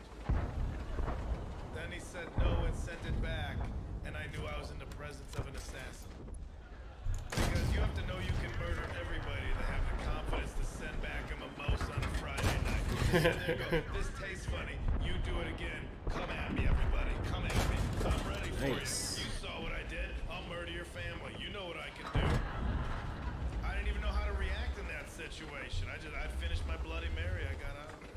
Then he said no and sent it back, and I knew I was in the presence of an assassin. Because you have to know you can murder everybody to have the confidence to send back a mimosa on a Friday night. There you go. This tastes funny. You do it again. Come at me, everybody. Come at me. I'm ready for Nice. you. You saw what I did. I'll murder your family. You know what I can do. I didn't even know how to react in that situation. I finished my Bloody Mary. I got out of there.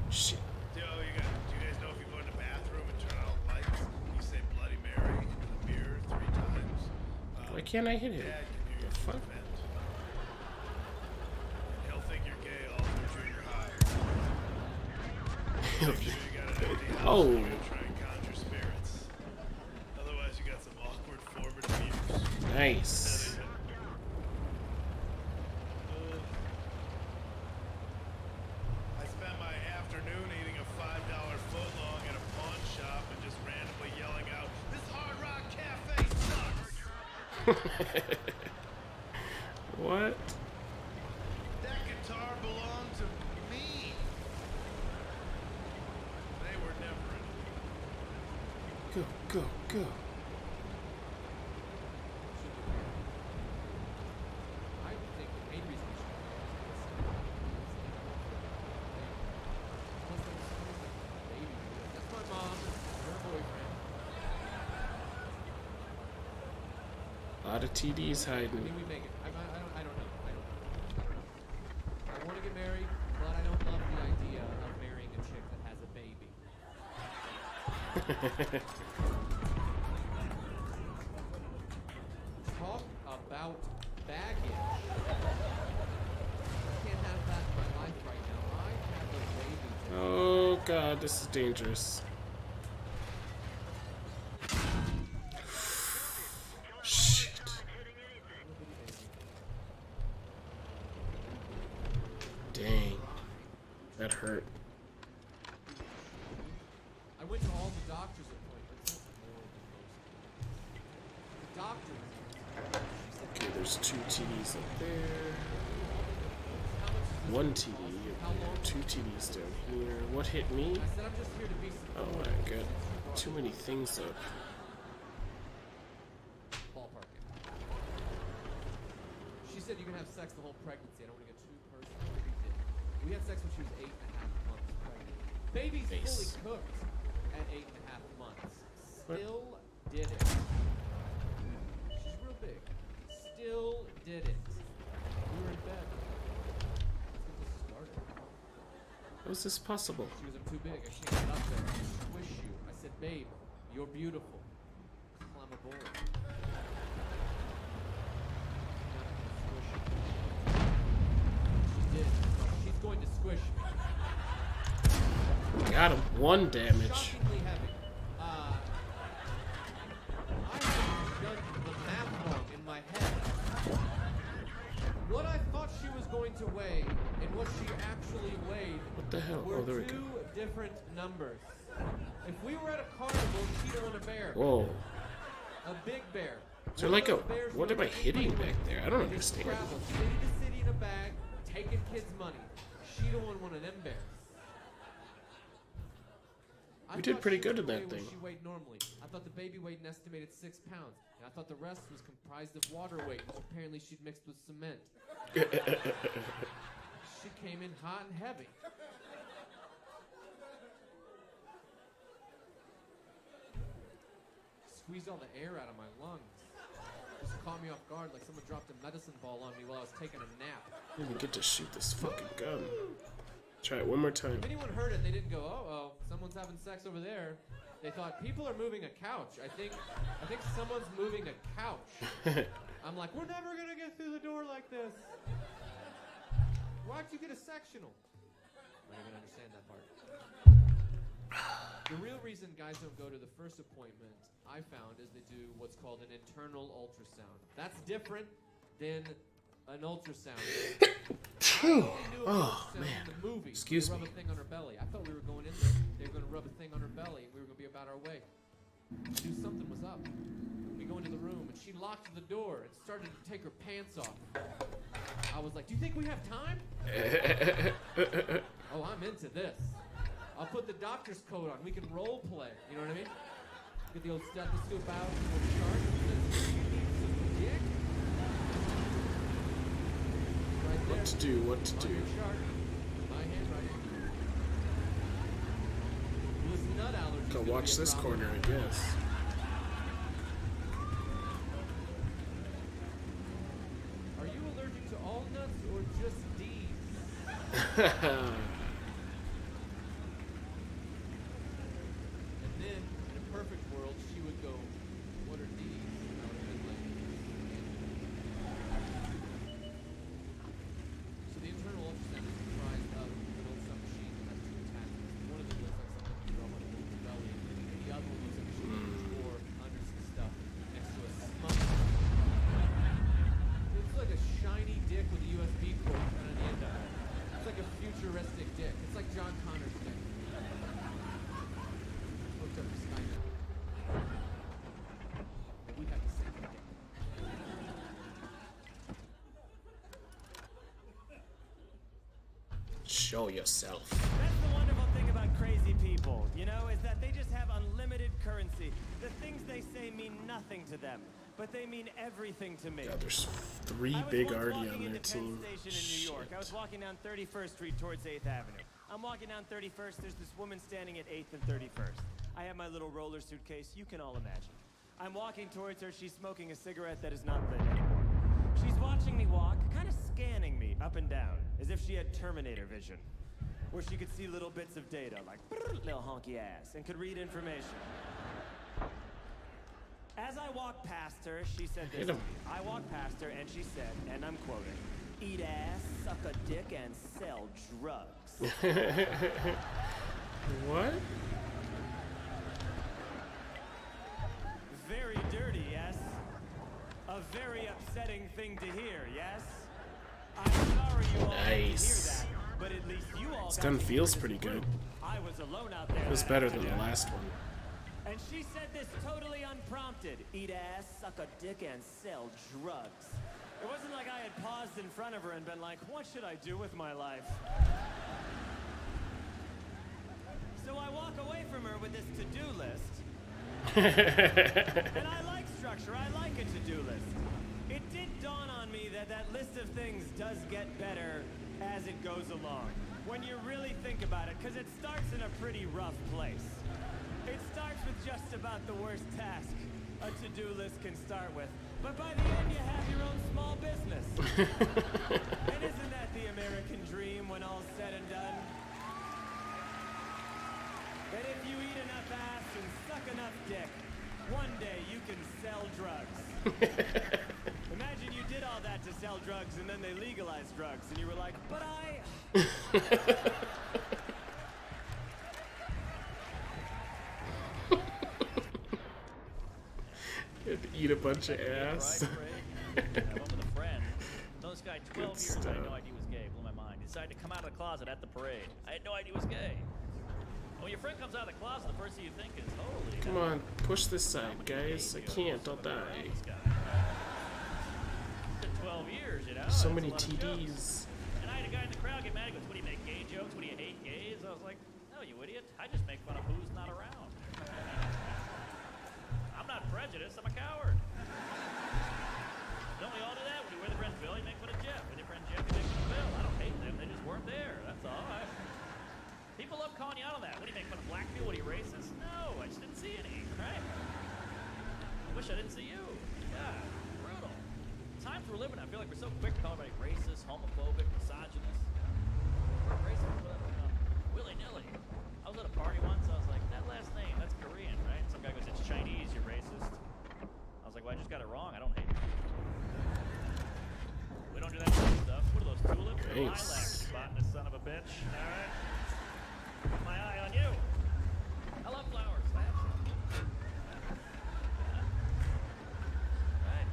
Shit. Do you guys know if you go in the bathroom and turn out lights, you say Bloody Mary into the mirror 3 times? Why can't I hit him? Dad can hear you The fuck? vent. And he'll think you're gay all through junior high. Make sure you got an empty house Oh. so you can try and conjure spirits. Otherwise, you got some awkward formative years. Nice. I spent my afternoon eating a $5 footlong at a pawn shop and just randomly yelling out, "This Hard Rock Cafe sucks!" What? That guitar belonged to me. They were never in it. Go, go, go. I think the main reason we should baby. That's my mom, her boyfriend. A lot of TDs I hiding. mean, we make it. I don't know. I want to get married, but I don't love the idea of marrying a chick that has a baby. Talk about baggage. I can't have that in my life right now. I have a baby. Oh god, this is dangerous. Shit. Dang. That hurt. I went to all the doctor's appointments. The doctor. Okay, there's 2 TDs up there. 1 TD up there. 2 TDs down here. What hit me? I said I'm just here to be Oh supportive. my god. Too many things up. Ballpark it. She said you can have sex the whole pregnancy. I don't want to get too personal. We had sex when she was 8.5 months pregnant. Baby's Face. fully cooked at 8.5 months. What? Still did it. She's real big. Still did it. We were in bed. Let's get this started. How is this possible? She was, I'm too big. I can't get up there. I squish you. I said, babe, you're beautiful. Climb aboard. She did. She's going to squish me. Got him. 1 damage. Shockingly heavy. I have done the math wrong in my head. What I thought she was going to weigh and what she actually weighed What the hell? were Oh, there we go. 2 different numbers. If we were at a carnival, she'd own a bear. Whoa. A big bear. Is there like a... What am I hitting back there? I don't understand. Travel city to city in a bag, taking kids' money. She'd own one of them bears. I We did thought pretty she good would in that weigh what thing. She weighed normally. I thought the baby weighed an estimated 6 pounds, and I thought the rest was comprised of water weight, which apparently she'd mixed with cement. She came in hot and heavy. Squeezed all the air out of my lungs. Just caught me off guard like someone dropped a medicine ball on me while I was taking a nap. I didn't even get to shoot this fucking gun. Try it one more time. If anyone heard it, they didn't go, "Uh-oh, someone's having sex over there." They thought people are moving a couch. I think someone's moving a couch. I'm like, we're never gonna get through the door like this. Why'd you get a sectional? I don't even understand that part. The real reason guys don't go to the first appointment, I found, is they do what's called an internal ultrasound. That's different than an ultrasound. Oh, man. In the movie, Excuse rub me. a thing on her belly. I thought we were going in there. They were going to rub a thing on her belly, and we were going to be about our way. I knew something was up. We go into the room, and she locked the door and started to take her pants off. I was like, do you think we have time? Oh, I'm into this. I'll put the doctor's coat on. We can role play. You know what I mean? Get the old stethoscope out, the old chart. Dick. Right there. What to do, what to On do. your chart. My handwriting. This nut allergy. Go watch this corner, I guess. Are you allergic to all nuts or just D's? And then, in a perfect world, she would go, what are D's? And I would have been like, so the internal ultrasound is comprised of an ultrasound machine that has two attachments. One of them looks like something you rub on a woman's belly, and the other one looks like a machine drawer under some stuff next to a smut. It's like a shiny dick with a USB cord on the end of it. It's like a futuristic dick. It's like John Connor's dick. Hooked up to Skynet. We have the same dick. Show yourself. That's the wonderful thing about crazy people, you know, is that they just have unlimited currency. The things they say mean nothing to them, but they mean everything to me. God, there's 3 I was big once already walking on into their team. Penn Station in New York. I was walking down 31st Street towards 8th Avenue. I'm walking down 31st. There's this woman standing at 8th and 31st. I have my little roller suitcase. You can all imagine. I'm walking towards her. She's smoking a cigarette that is not lit anymore. She's watching me walk, kind of scanning me up and down, as if she had Terminator vision, where she could see little bits of data, like little honky ass, and could read information. As I walked past her, she said this. I walked past her and she said, and I'm quoting, "Eat ass, suck a dick, and sell drugs." What? Very dirty, yes? A very upsetting thing to hear, yes? I'm sorry you all had to hear that, but at least you all This got gun to feels hear pretty this good. group. I was alone out there. It was that better than the afternoon. last one. And she said this totally unprompted. Eat ass, suck a dick, and sell drugs. It wasn't like I had paused in front of her and been like, what should I do with my life? So I walk away from her with this to-do list. And I like structure. I like a to-do list. It did dawn on me that that list of things does get better as it goes along. When you really think about it, because it starts in a pretty rough place. It starts with just about the worst task a to-do list can start with. But by the end, you have your own small business. And isn't that the American dream when all's said and done? That if you eat enough ass and suck enough dick, one day you can sell drugs. Imagine you did all that to sell drugs and then they legalized drugs and you were like, but I... You have to eat a bunch of ass. I went with a friend. Know this guy 12 years, I had no idea he was gay. Blew my mind. He decided to come out of the closet at the parade. I had no idea he was gay. When your friend comes out of the closet, the first thing you think is, holy... Come on, push this side, guys. I can't, I'll die. It's been 12 years, you know? So That's many a lot of jokes. TDs. And I had a guy in the crowd get mad. He goes, what do you make gay jokes? What do you hate gays? I was like, no, you idiot. I just make fun of who's not around. I'm not prejudiced. I'm a coward. Don't we all do that? When you're with your friend Bill, you make fun of Jeff. With your friend Jeff, you make fun of Bill. I don't hate them. They just weren't there. That's all. People love calling you out on that. What do you make fun of black people? What are you racist? No, I just didn't see any, right? I wish I didn't see you. God, brutal. Times we're living, I feel like we're so quick to call everybody racist, homophobic, misogynist. Racist, willy-nilly. I was at a party once, I was like, that last name, that's Korean, right? Some guy goes, it's Chinese, you're racist. I was like, well, I just got it wrong, I don't hate you. Nice. Botanist son of a bitch. All right. My eye on you. I love flowers. I have some. Right.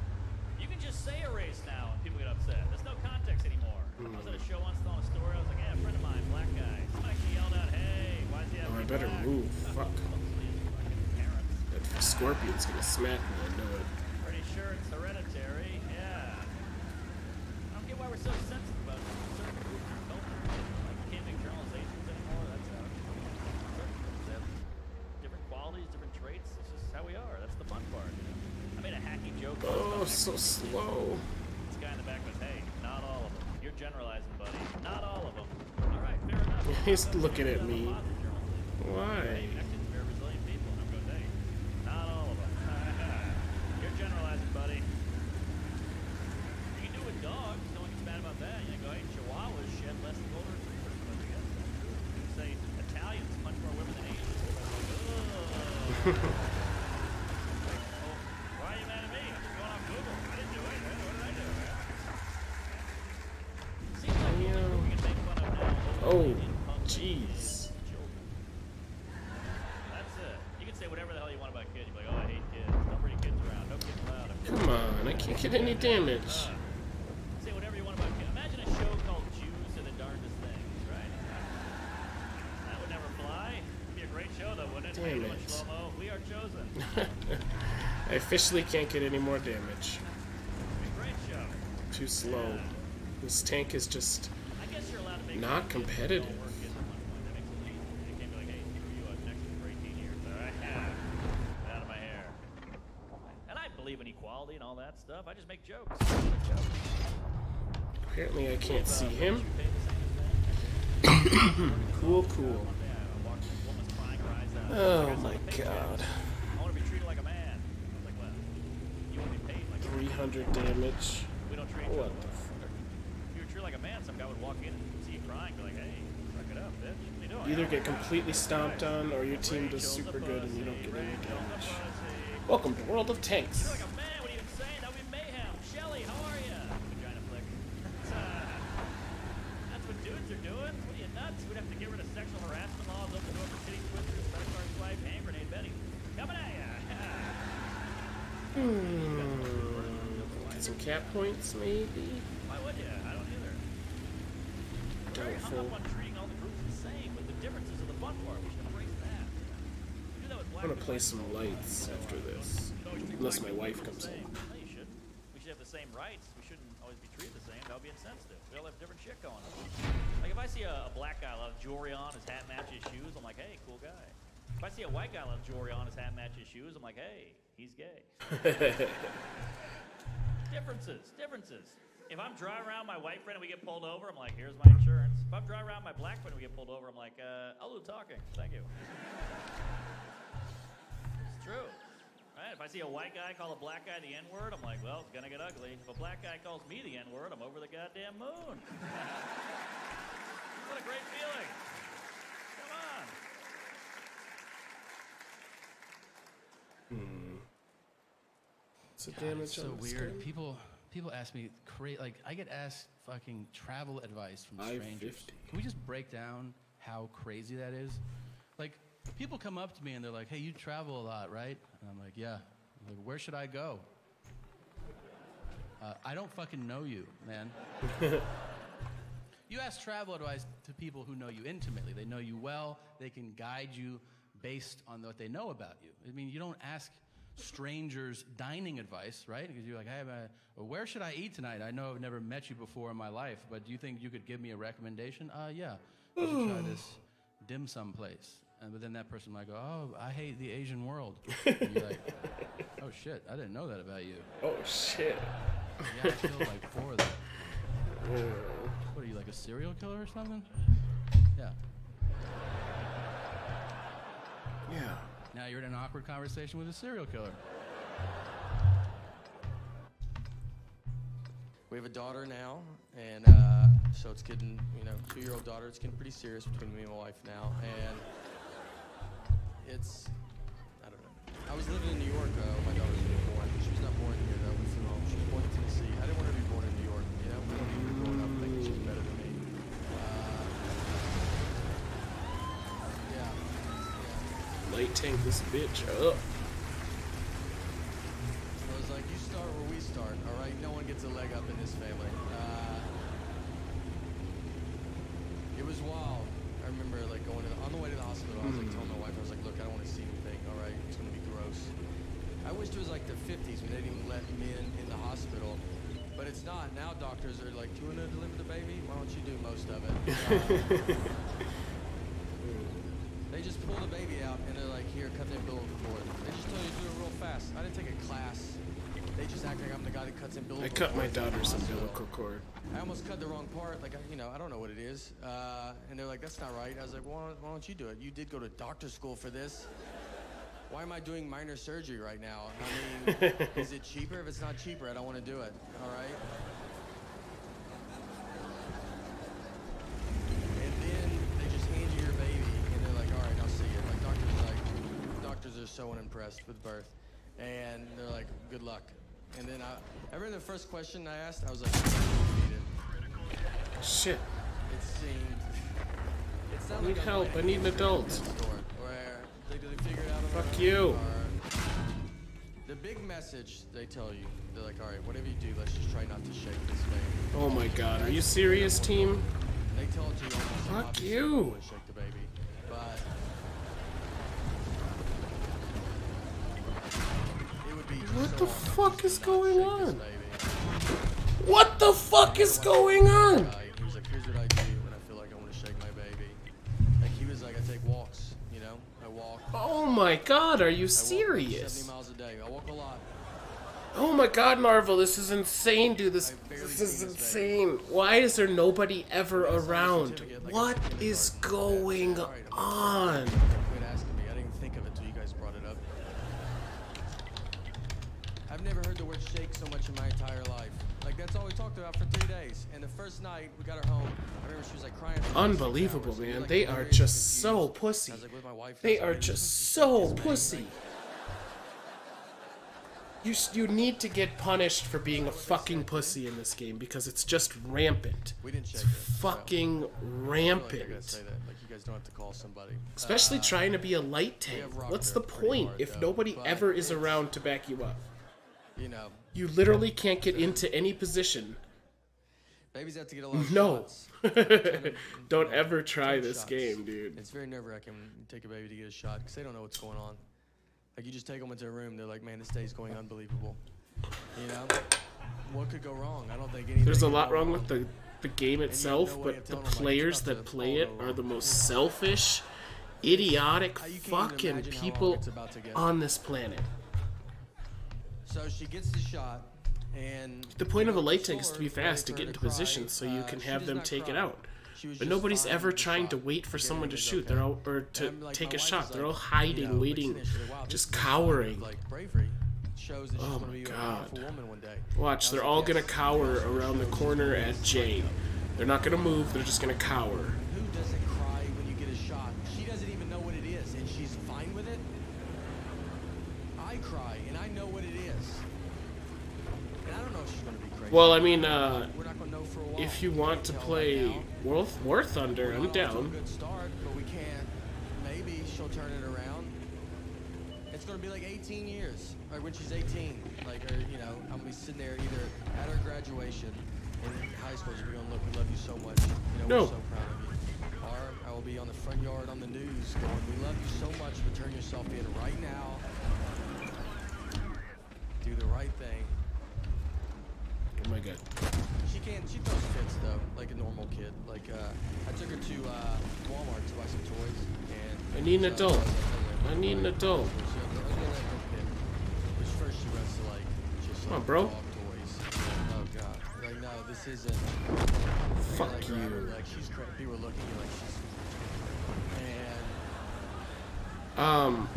You can just say erase now and people get upset. There's no context anymore. I was at a show once telling a story. I was like, yeah, a friend of mine, black guy. Somebody actually yelled out, hey, why is he having Oh, I better black? move. Fuck. That scorpion's gonna smack me, I know it. Pretty sure it's hereditary. Yeah. I don't get why we're so sensitive about certain groups and cultures. Like, you can't make generalizations anymore. That's out. Certain groups have different qualities, different traits. It's just how we are. That's the fun part. You know? I made a hacky joke. Oh, so slow. This guy in the back was, hey, not all of them. You're generalizing, buddy. Not all of them. All right, fair enough. He's looking at me. Why? Very resilient people, and I'm going, hey, not all of them. You're generalizing, buddy. You can do it with dogs. No one gets mad about that. You can go, hey, Chihuahuas shed less golden retrievers. You can say Italians punch more women than Asians. Like, oh, why are you mad at me? I'm just going off Google. I didn't do it. What did I do? Seems like the only group we can make fun of now. Oh, jeez. That's it. You can say whatever the hell you want about kids. You're like, oh, I hate kids. Don't bring kids around. No kids allowed. Come on, I can't get any damage. Say whatever you want about kids. Imagine a show called Jews Are the Darndest Things, right? That would never fly. It'd be a great show, though, wouldn't it? Damn Too it. much slow-mo. We are chosen. I officially can't get any more damage. It'd be a great show. Too slow. This tank is just I guess you're allowed to make not competitive. That makes it easy. You can't be like, hey, screw you, I was next for 18 years. All right? Get out of my hair. And I believe in equality and all that stuff. I just make jokes. Apparently I can't see him. Cool, cool. Oh my god. I want to be treated like a man. I was like, well, you want to be paid like 300 damage. We don't treat each What other. the fuck? If you were treated like a man, some guy would walk in and see you crying, be like, hey, suck it up, bitch. What you doing? You either get completely stomped on or your team does super good and you don't get any damage. Welcome to World of Tanks. You're like a man, what are you even saying? That would be mayhem. Shelly, how are you? Vagina flick. That's what dudes are doing. What are you, nuts? We'd have to get rid of sexual harassment laws, open the door for titty twisters, credit card swipe, hand grenade Betty. Coming at ya. Get some cat points, maybe? Why would you? I don't either. Very hung Doubtful. up on treating all the groups the same, but the differences are the fun part. We should embrace that. Do that with black I'm gonna play some lights after this. Unless my wife comes home. home. No, you shouldn't. We should have the same rights. We shouldn't always be treated the same. That would be insensitive. We all have different shit going on. Like if I see a black guy with jewelry on, his hat matches his shoes, I'm like, hey, cool guy. If I see a white guy with jewelry on, his hat matches his shoes, I'm like, hey, he's gay. Differences. If I'm driving around my white friend and we get pulled over, I'm like, here's my insurance. If I'm driving around my black friend and we get pulled over, I'm like, I'll do talking. Thank you. It's true. Right? If I see a white guy call a black guy the N-word, I'm like, well, it's gonna get ugly. If a black guy calls me the N-word, I'm over the goddamn moon. What a great feeling. Come on. What's the damage It's so on this weird. gun? People ask me like I get asked fucking travel advice from strangers. I-50. Can we just break down how crazy that is? Like people come up to me and they're like, "Hey, you travel a lot, right?" And I'm like, "Yeah." I'm like, "Where should I go?" I don't fucking know you, man. You ask travel advice to people who know you intimately. They know you well. They can guide you based on what they know about you. I mean, you don't ask strangers dining advice, right? Because you're like, hey, well, where should I eat tonight? I know I've never met you before in my life, but do you think you could give me a recommendation? Yeah, I should try this dim sum place. But then that person might go, oh, I hate the Asian world. And you're like, oh shit, I didn't know that about you. Oh shit. Yeah, I feel like for that. What are you, like a serial killer or something? Yeah. Yeah. Now you're in an awkward conversation with a serial killer. We have a daughter now, and so it's getting, 2-year-old daughter. It's getting pretty serious between me and my wife now, and it's, I don't know. I was living in New York when my daughter was born. She was not born here, though. We flew home. She was born in Tennessee. I didn't want her to be born in New York. We don't need her growing up thinking she's better than me. tank this bitch up. So it's like, you start where we start, all right? No one gets a leg up in this family. It was wild. I remember like going on the way to the hospital. I was like telling my wife, I was like, look, I don't want to see anything. All right, it's gonna be gross. I wished it was like the 50s when they didn't even let men in the hospital, but it's not. Now doctors are like, do you want to deliver the baby? Why don't you do most of it? They just pull the baby out and they're like, here, cut the umbilical cord. They just tell you to do it real fast. I didn't take a class. They just act like I'm the guy that cuts umbilical cord. I cut my daughter's umbilical cord. I almost cut the wrong part. Like, you know, I don't know what it is. And they're like, that's not right. I was like, well, why don't you do it? You did go to doctor school for this. Why am I doing minor surgery right now? I mean, is it cheaper? If it's not cheaper, I don't want to do it. All right? And then they just hand you your baby, and they're like, all right, I'll see you. Like, doctors are so unimpressed with birth. And they're like, good luck. And then I remember the first question I asked, I was like, shit. It seemed. I need help. I need an adult. Where they figure it out. Fuck you. The big message they tell you, they're like, all right, whatever you do, let's just try not to shake this baby. Oh my god, are you serious, team? They tell it to you almost. Fuck you. Shake the baby, but it would be. What the fuck is going on? What the fuck is going on? He was like, here's what I do when I feel like I want to shake my baby. Like, he was like, I take walks, you know? I walk. Oh my god, are you I walk serious? 70 miles a day. I walk a lot. Oh my god, Marvel, this is insane, dude. This is insane. Why is there nobody ever around? What is going on? Quit asking me. I didn't even think of it until you guys brought it up. I've never heard the word shake so much in my entire life. Like, that's all we talked about for 3 days. And the first night we got her home, I remember she was like crying for Unbelievable, man. They are just so pussy. They are just so pussy. You need to get punished for being a fucking pussy in this game because it's just rampant. It's fucking rampant. Especially trying to be a light tank. What's the point if nobody ever is around to back you up? You know, you literally can't get into any position. Babies have to get a lot of no. shots. Don't ever try this game, dude. It's very nerve-wracking when you take a baby to get a shot because they don't know what's going on. Like, you just take them into a room, they're like, man, this day's going unbelievable. You know? What could go wrong? I don't think anything. There's a lot wrong with the game itself, but the players that play it are the most selfish, idiotic fucking people on this planet. So she gets the shot, and the point of a light tank is to be fast, to get into position so you can have them take it out. But nobody's ever trying to wait for someone to shoot. They're all, or to take a shot. They're all hiding, waiting, just cowering. Oh my god. Watch, they're all gonna cower around the corner at Jay. They're not gonna move, they're just gonna cower. Who doesn't cry when you get a shot? She doesn't even know what it is, and she's fine with it? I cry, and I know what it is. And I don't know if she's gonna be crazy. Well, I mean, if you want to play War Thunder, I'm down. Good start, but we can't. Maybe she'll turn it around. It's gonna be like 18 years, like when she's 18. Like, or you know, I'm gonna be sitting there either at her graduation in high school. She'll be going, look, we love you so much. You know, we're so proud of you. Or I will be on the front yard on the news going, we love you so much, but turn yourself in right now. Do the right thing. Oh my god. She throws fits though, like a normal kid. Like, I took her to Walmart to buy some toys, and I need an adult. I need an adult. Which first she runs to like just come on, bro. Dog toys. Oh god. Like, no, this isn't. Fuck like, you. Like, she's crazy. People are looking at like she's.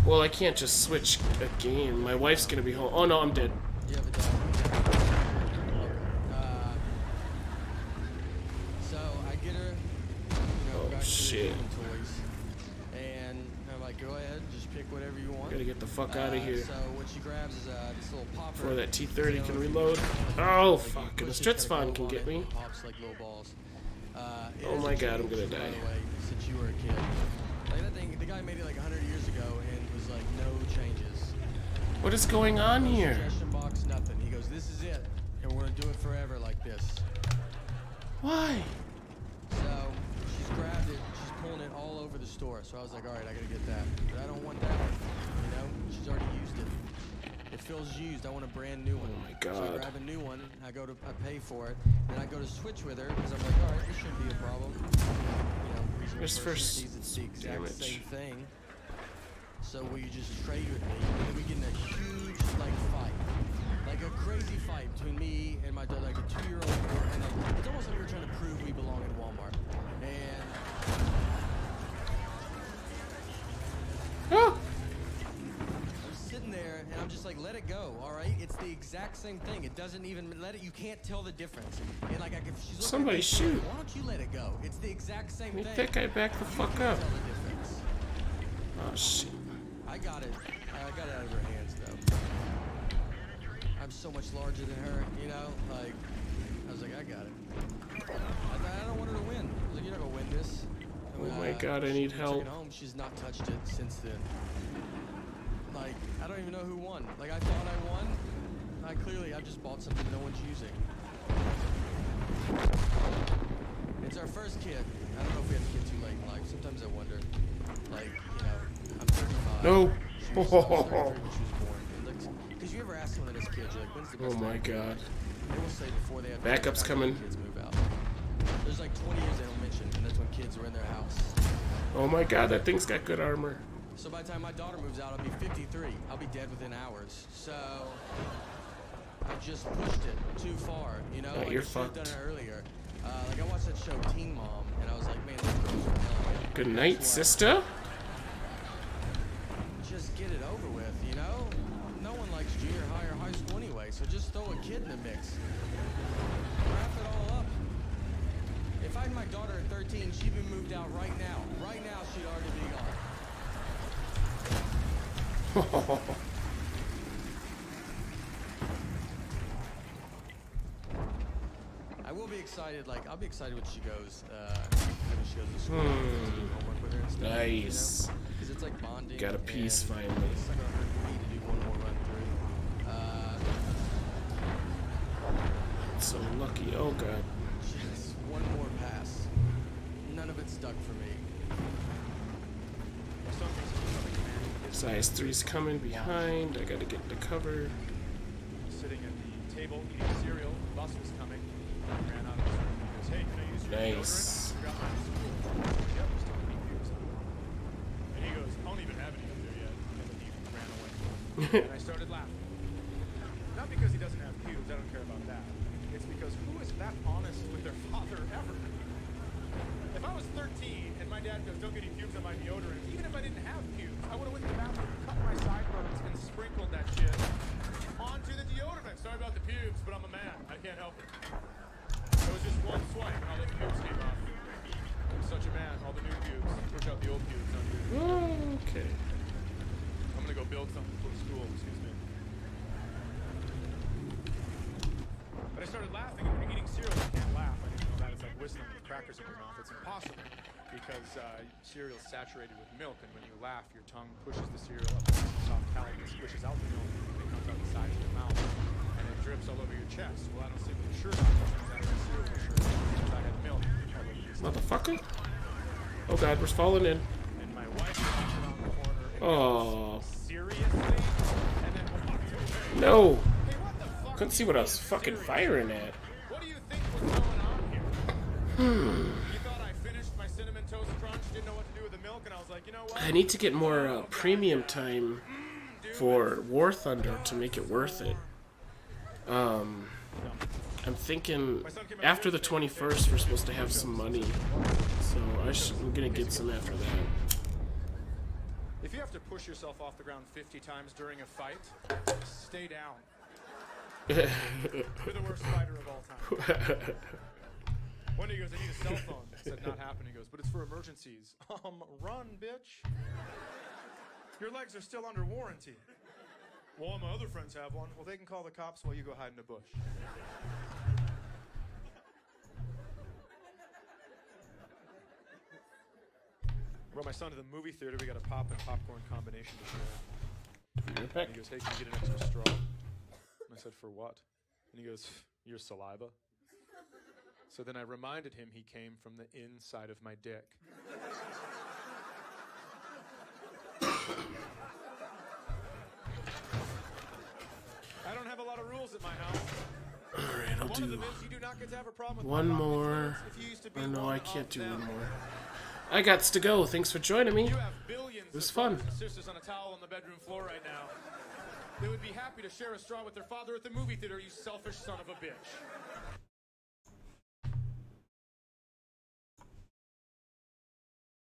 Well, I can't just switch a game. My wife's gonna be home. Oh no, I'm dead. You have a dog. So I get her, you know, shit. Toys, and I'm like, go ahead, just pick whatever you want. Gotta get the fuck out of here. So what she grabs is this little popper. Before that T30 can reload. Oh fuck! And the Strix can get me. Pops like little balls. Oh my god, I'm gonna die. By the way, since you were a kid, like that thing, the guy made it like 100 years ago and was like no changes. What is going on here? Suggestion box, nothing. He goes, this is it, and we're gonna do it forever like this. Why? So she's grabbed it, she's pulling it all over the store. So I was like, all right, I gotta get that, but I don't want that one. You know, she's already used it. It feels used. I want a brand new one. Oh my God. So I grab a new one. I pay for it. Then I go to switch with her because I'm like, all right, this shouldn't be a problem. You know, Just for sees it's the exact damage. same thing. So will you just trade with me? And then we get in a huge like fight, like a crazy fight between me and my like a 2-year-old. And it's almost like we were trying to prove we belong in Walmart. And I'm sitting there and I'm just like, let it go, all right? It's the exact same thing. It doesn't even let it. You can't tell the difference. And like, if she's looking Somebody at me, shoot. why don't you let it go? It's the exact same Make thing. that guy back the fuck up. Tell the difference. Oh shit. I got it. I got it out of her hands though. I'm so much larger than her, you know. Like, I was like, I got it. I don't want her to win. I was like, you're not gonna win this. Oh my God, I need she help. Took it home. She's not touched it since then. Like, I don't even know who won. Like, I thought I won. I just bought something no one's using. It's our first kid. I don't know if we have a kid too late in life. Sometimes I wonder. Like, you know, I'm 35. No. I was 33 when she was born. Because you ever ask someone as kids, you're like, when's the best Oh my time? God. They will say before they have Backup's coming. kids move out. There's like 20 years they don't mention, and that's when kids are in their house. Oh my God, that thing's got good armor. So by the time my daughter moves out, I'll be 53. I'll be dead within hours. So I just pushed it too far, you know? Yeah, like you're I should have fucked. done it earlier. Like I watched that show Teen Mom, and I was like, man, these girls are killing it. Good night, sister. Just get it over with, you know? No one likes junior high or high school anyway, so just throw a kid in the mix. Wrap it all up. If I had my daughter at 13, she'd be moved out right now. Right now, she'd already be gone. I will be excited, like, I'll be excited when she goes, when she goes to school. Homework with her and stuff, Nice. you know? Because it's like bonding. Got a piece and finally. It's not gonna hurt me to do one more run through. So lucky. Oh God. Just one more pass. None of it stuck for me. Size 3's coming behind. I gotta get the cover. Sitting at the table eating cereal. Bus was coming. Ran out of his room. He goes, hey, can I use your Nice. deodorant? I forgot mine at school. Yep, just don't need fumes on it. And he goes, I don't even have any up there yet. And then he ran away. And I started laughing. Not because he doesn't have pubes. I don't care about that. It's because who is that honest with their father ever? If I was 13 and my dad goes, don't get any pubes on my deodorant, even if I didn't have pubes, I would have went to the bathroom, cut my sideburns, and sprinkled that shit onto the deodorant. Sorry about the pubes, but I'm a man. I can't help it. It was just one swipe, and all the pubes came off. I'm such a man. All the new pubes. Push out the old pubes. Okay. I'm gonna go build something for the school. Excuse me. But I started laughing, and eating cereal, you can't laugh. I didn't know that. It's like whistling with crackers in your mouth. It's impossible because cereal is saturated with milk, and when you laugh, your tongue pushes the cereal up to the soft palate and squishes out the milk, and it comes out the sides of your mouth, and it drips all over your chest. Well, I don't sleep with a shirt on. It turns out I had cereal for sure because I had milk all over your stomach. Motherfucker. Oh God, we're falling in. And my wife walked around the corner and Oh. goes, seriously? And then walked away. No. Hey, what the fuck? Couldn't see what I was fucking firing at. What do you think was going on here? You thought I finished my cinnamon toast crunch, didn't know what to do with the milk, and I was like, you know what? I need to get more premium time for War Thunder to make it worth it. I'm thinking after the 21st we're supposed to have some money, so I'm gonna get some after that. If you have to push yourself off the ground 50 times during a fight, stay down. You're the worst fighter of all time. One day he goes, I need a cell phone. I said, not happening. He goes, but it's for emergencies. Run, bitch. Your legs are still under warranty. Well, all my other friends have one. Well, they can call the cops while you go hide in a bush. brought my son to the movie theater. We got a pop and popcorn combination to share. Your pick. And he goes, hey, can you get an extra straw? And I said, for what? And he goes, your saliva. So then I reminded him he came from the inside of my dick. I don't have a lot of rules at my house. Alright, I'll One do of them is you do not get to have a problem with one my more. if you used to be Or no, one I can't of do them. one more. I gots to go. Thanks for joining me. You have billions It was of fun. brothers and sisters on a towel on the bedroom floor right now. They would be happy to share a straw with their father at the movie theater, you selfish son of a bitch.